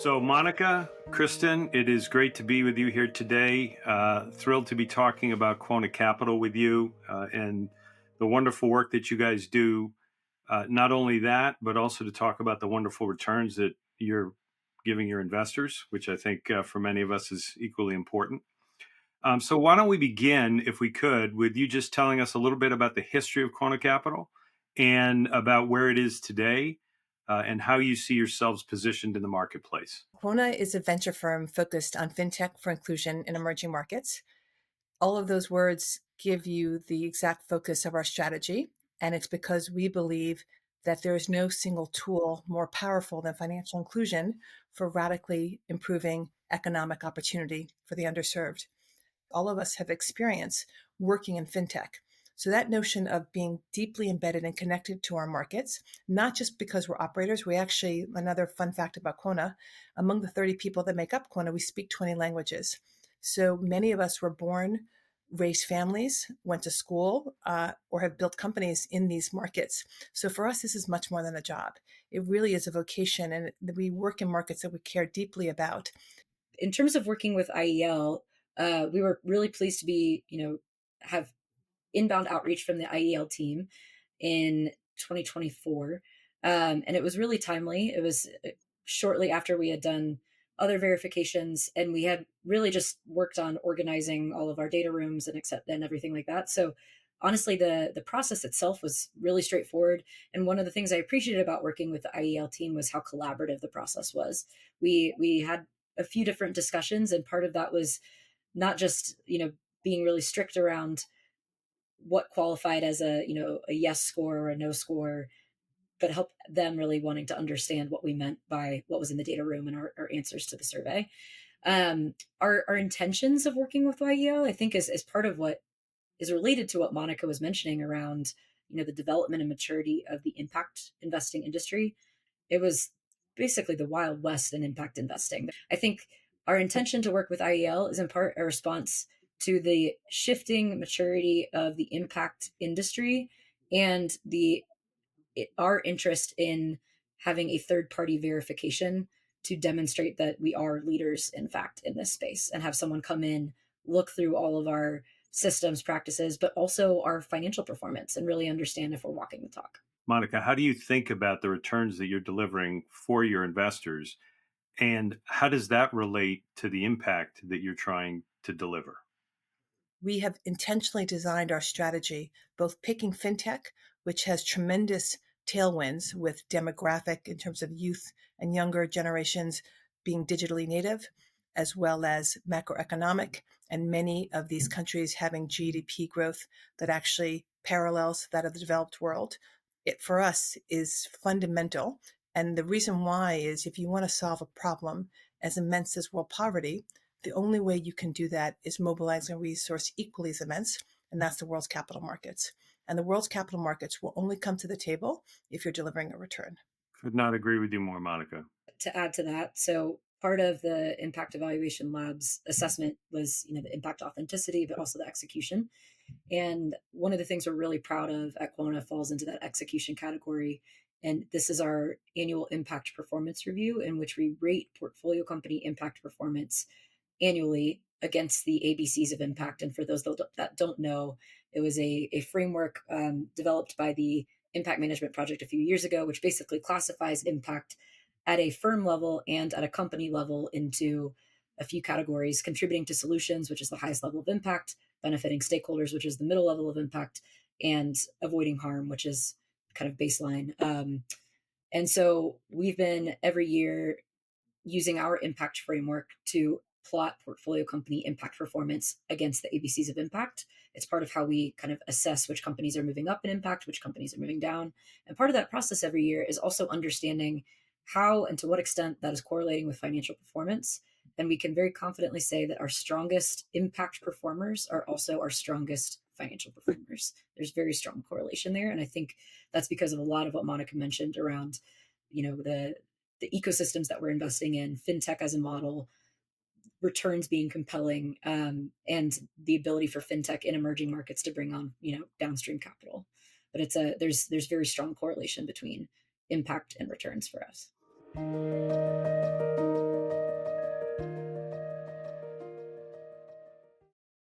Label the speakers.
Speaker 1: So, Monica, Kristin, it is great to be with you here today. Thrilled to be talking about Quona Capital with you and the wonderful work that you guys do. Not only that, but also to talk about the wonderful returns that you're giving your investors, which I think for many of us is equally important. So, why don't we begin, if we could, with you just telling us a little bit about the history of Quona Capital and about where it is today and how you see yourselves positioned in the marketplace.
Speaker 2: Quona is a venture firm focused on fintech for inclusion in emerging markets. All of those words give you the exact focus of our strategy, and it's because we believe that there is no single tool more powerful than financial inclusion for radically improving economic opportunity for the underserved. All of us have experience working in fintech. So that notion of being deeply embedded and connected to our markets, not just because we're operators, we actually, another fun fact about Quona, among the 30 people that make up Quona, we speak 20 languages. So many of us were born, raised families, went to school, or have built companies in these markets. So for us, this is much more than a job. It really is a vocation, and we work in markets that we care deeply about.
Speaker 3: In terms of working with IEL, we were really pleased to have inbound outreach from the IEL team in 2024. And it was really timely. It was shortly after we had done other verifications, and we had really just worked on organizing all of our data rooms and everything like that. So honestly, the process itself was really straightforward. And one of the things I appreciated about working with the IEL team was how collaborative the process was. We had a few different discussions, and part of that was not just being really strict around what qualified as a yes score or a no score, but help them really wanting to understand what we meant by what was in the data room and our answers to the survey. Our intentions of working with YEL, I think, is part of what is related to what Monica was mentioning around the development and maturity of the impact investing industry. It was basically the Wild West in impact investing. I think our intention to work with IEL is in part a response to the shifting maturity of the impact industry and our interest in having a third party verification to demonstrate that we are leaders, in fact, in this space, and have someone come in, look through all of our systems, practices, but also our financial performance and really understand if we're walking the talk.
Speaker 1: Monica, how do you think about the returns that you're delivering for your investors? And how does that relate to the impact that you're trying to deliver?
Speaker 2: We have intentionally designed our strategy, both picking fintech, which has tremendous tailwinds with demographic in terms of youth and younger generations being digitally native, as well as macroeconomic, and many of these countries having GDP growth that actually parallels that of the developed world. It for us is fundamental. And the reason why is if you want to solve a problem as immense as world poverty, the only way you can do that is mobilizing a resource equally as immense, and that's the world's capital markets. And the world's capital markets will only come to the table if you're delivering a return.
Speaker 1: Could not agree with you more, Monica.
Speaker 3: To add to that, so part of the impact evaluation lab's assessment was the impact authenticity, but also the execution. And one of the things we're really proud of at Quona falls into that execution category. And this is our annual impact performance review, in which we rate portfolio company impact performance annually against the ABCs of impact. And for those that don't know, it was a framework developed by the Impact Management Project a few years ago, which basically classifies impact at a firm level and at a company level into a few categories: contributing to solutions, which is the highest level of impact; benefiting stakeholders, which is the middle level of impact; and avoiding harm, which is kind of baseline. And so we've been every year using our impact framework to plot portfolio company impact performance against the ABCs of impact. It's part of how we kind of assess which companies are moving up in impact, which companies are moving down. And part of that process every year is also understanding how and to what extent that is correlating with financial performance. And we can very confidently say that our strongest impact performers are also our strongest financial performers. There's very strong correlation there. And I think that's because of a lot of what Monica mentioned around, the ecosystems that we're investing in, fintech as a model, returns being compelling, and the ability for fintech in emerging markets to bring on downstream capital. But there's very strong correlation between impact and returns for us.